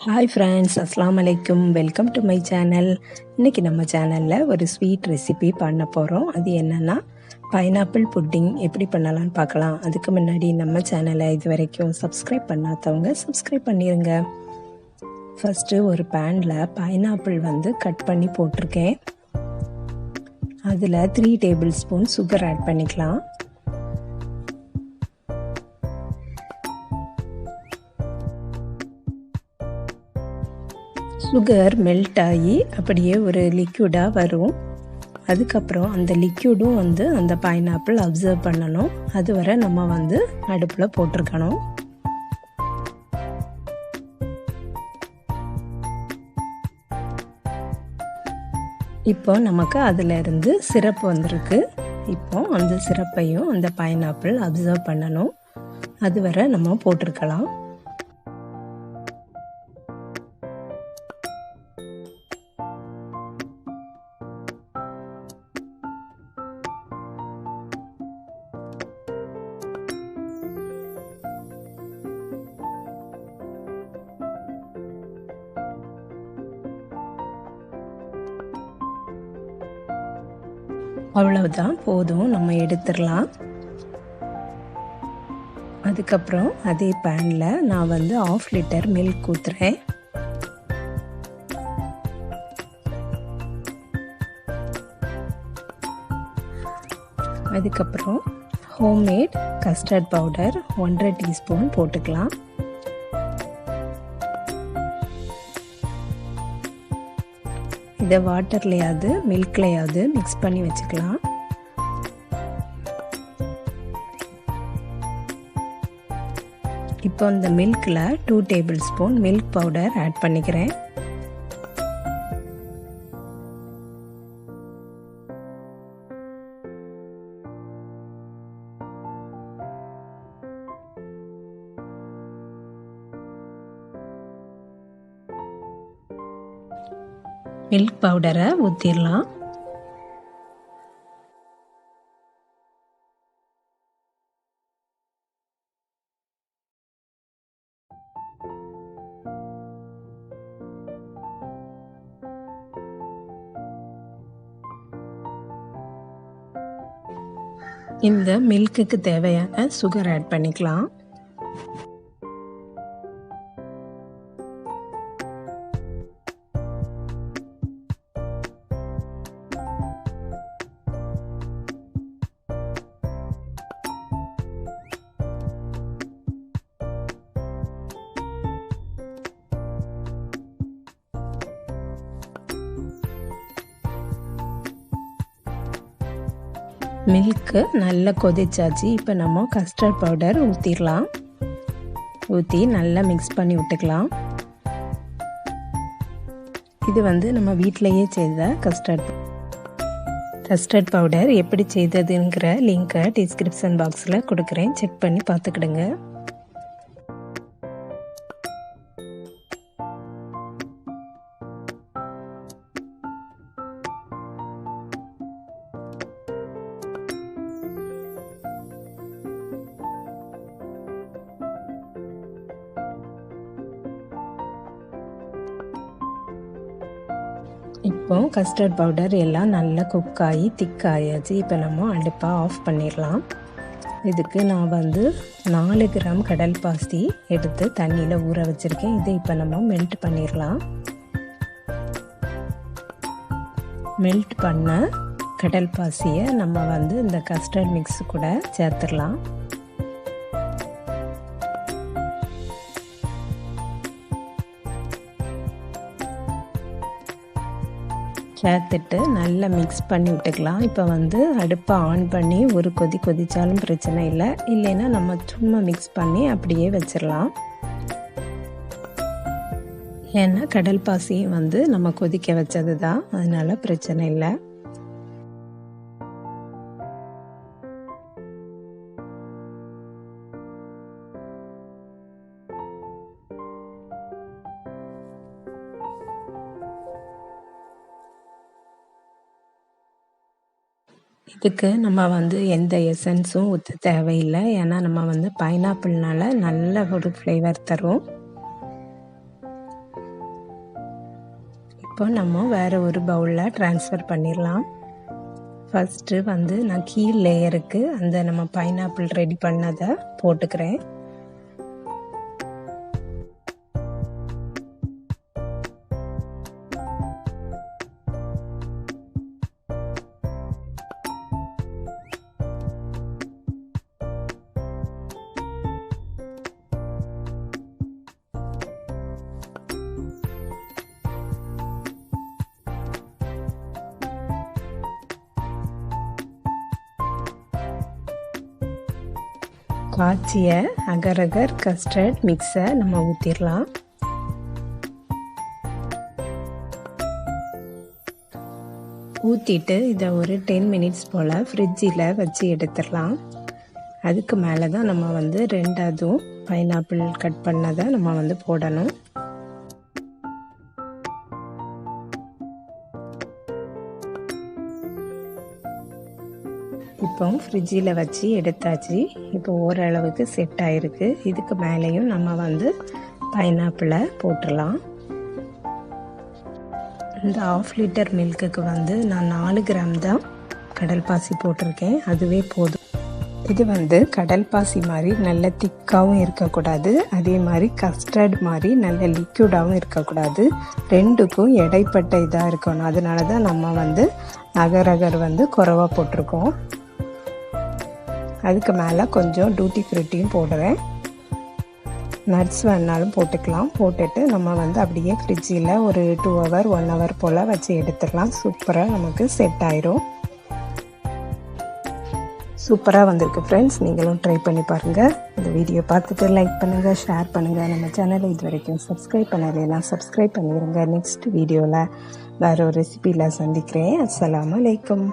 Hi friends, அஸ்ஸலாமு அலைக்கும். Welcome to my channel. இன்றைக்கி நம்ம சேனலில் ஒரு ஸ்வீட் ரெசிபி பண்ண போகிறோம். அது என்னென்னா பைனாப்பிள் புட்டிங். எப்படி பண்ணலான்னு பார்க்கலாம். அதுக்கு முன்னாடி நம்ம சேனலை இது வரைக்கும் சப்ஸ்கிரைப் பண்ணாதவங்க சப்ஸ்கிரைப் பண்ணிடுங்க. ஃபஸ்ட்டு ஒரு பேனில் பைனாப்பிள் கட் பண்ணி போட்டிருக்கேன். அதில் 3 டேபிள் ஸ்பூன் சுகர் ஆட் பண்ணிக்கலாம். சுகர் மெல்ட் ஆகி அப்படியே ஒரு லிக்யூடாக வரும். அதுக்கப்புறம் அந்த லிக்யூடும் அந்த பைனாப்பிள் அப்சர்வ் பண்ணணும். அதுவரை நம்ம அடுப்பில் போட்டிருக்கணும். இப்போ நமக்கு அதிலிருந்து சிரப் வந்திருக்கு. இப்போ அந்த சிரப்பையும் அந்த பைனாப்பிள் அப்சர்வ் பண்ணணும். அதுவரை நம்ம போட்டிருக்கலாம். அவ்வளவுதான், போதும், நம்ம எடுத்துடலாம். அதுக்கப்புறம் அதே பேனில் நான் 1/2 லிட்டர் மில்க் ஊற்றுறேன். அதுக்கப்புறம் ஹோம்மேட் கஸ்டர்ட் பவுடர் 1/2 டீஸ்பூன் போட்டுக்கலாம். இதை வாட்டர்லையாவது மில்க்லையாவது மிக்ஸ் பண்ணி வச்சுக்கலாம். இப்போ இந்த மில்கில் 2 tablespoon milk powder add பண்ணிக்கிறேன். மில்க் பவுடரை ஊற்றிடலாம். இந்த மில்க்குக்கு தேவையான சுகர் ஆட் பண்ணிக்கலாம். மில்க்கு நல்லா கொதிச்சாச்சு. இப்போ நம்ம கஸ்டர்ட் பவுடர் ஊற்றிடலாம். ஊற்றி நல்லா மிக்ஸ் பண்ணி விட்டுக்கலாம். இது நம்ம வீட்டிலையே செய்த கஸ்டர்ட் பவுடர். எப்படி செய்ததுங்கிற லிங்கை டிஸ்கிரிப்ஷன் பாக்ஸில் கொடுக்குறேன், செக் பண்ணி பார்த்துக்கிடுங்க. இப்போ கஸ்டர்ட் பவுடர் எல்லாம் நல்லா குக் ஆகி திக்காயாச்சு. இப்போ நம்ம அடுப்பை ஆஃப் பண்ணிடலாம். இதுக்கு நான் 4 கிராம் கடல் பாசி எடுத்து தண்ணியில் ஊற வச்சுருக்கேன். இதை இப்போ நம்ம மெல்ட் பண்ணிடலாம். மெல்ட் பண்ண கடல் பாசியை நம்ம இந்த கஸ்டர்ட் மிக்ஸ் கூட சேர்த்துடலாம். சேர்த்துட்டு நல்லா மிக்ஸ் பண்ணி விட்டுக்கலாம். இப்போ அடுப்பை ஆன் பண்ணி ஒரு கொதிச்சாலும் பிரச்சனை இல்லை. இல்லைன்னா நம்ம சும்மா மிக்ஸ் பண்ணி அப்படியே வச்சிடலாம். ஏன்னா கடல் பாசியும் நம்ம கொதிக்க வச்சது தான், அதனால பிரச்சனை இல்லை. இதுக்கு நம்ம எந்த எசன்ஸும் ஊற்ற தேவையில்லை. ஏன்னா நம்ம பைனாப்பிள்னால நல்ல ஒரு ஃப்ளேவர் தரும். இப்போ நம்ம வேறு ஒரு பவுலில் ட்ரான்ஸ்ஃபர் பண்ணிடலாம். ஃபஸ்ட்டு வந்து நான் கீழ் லேயருக்கு அந்த நம்ம பைனாப்பிள் ரெடி பண்ணதை போட்டுக்கிறேன். காய்ச்சிய அகர் அகர் கஸ்டர்ட் மிக்ஸை நம்ம ஊற்றிடலாம். ஊற்றிட்டு இதை ஒரு 10 மினிட்ஸ் போல் ஃப்ரிட்ஜில் வச்சு எடுத்துடலாம். அதுக்கு மேலே தான் நம்ம வந்து ரெண்டாவதும் பைனாப்பிள் கட் பண்ணதை நம்ம வந்து போடணும். இப்போ ஃப்ரிட்ஜில் வச்சு எடுத்தாச்சு. இப்போ ஓரளவுக்கு செட் ஆகிருக்கு. இதுக்கு மேலேயும் நம்ம வந்து பைனாப்பிளை போட்டுடலாம். இந்த 1/2 லிட்டர் மில்க்குக்கு வந்து நான் 4 கிராம் தான் கடல் பாசி போட்டிருக்கேன். அதுவே போதும். இது வந்து கடல் பாசி மாதிரி நல்ல திக்காகவும் இருக்கக்கூடாது, அதே மாதிரி கஸ்டர்ட் மாதிரி நல்ல லிக்யூடாகவும் இருக்கக்கூடாது. ரெண்டுக்கும் இடைப்பட்ட இதாக இருக்கணும். அதனால தான் நம்ம வந்து அகர் அகர் வந்து குறைவா போட்டிருக்கோம். அதுக்கு மேலே கொஞ்சம் டூட்டி ஃப்ரூட்டியும் போடுறேன். நட்ஸ் வேணாலும் போட்டுக்கலாம். போட்டுட்டு நம்ம வந்து அப்படியே ஃப்ரிட்ஜில் ஒரு 2 ஹவர் 1 ஹவர் போல் வச்சு எடுத்துடலாம். சூப்பராக நமக்கு செட் ஆயிரும். சூப்பராக வந்திருக்கு ஃப்ரெண்ட்ஸ். நீங்களும் ட்ரை பண்ணி பாருங்கள். இந்த வீடியோ பார்த்துட்டு லைக் பண்ணுங்கள், ஷேர் பண்ணுங்கள். நம்ம சேனலை இது வரைக்கும் சப்ஸ்கிரைப் பண்ணலைன்னா சப்ஸ்கிரைப் பண்ணிடுங்க. நெக்ஸ்ட் வீடியோவில் வேறு ஒரு ரெசிபியில் சந்திக்கிறேன். அஸ்ஸலாமு அலைக்கும்.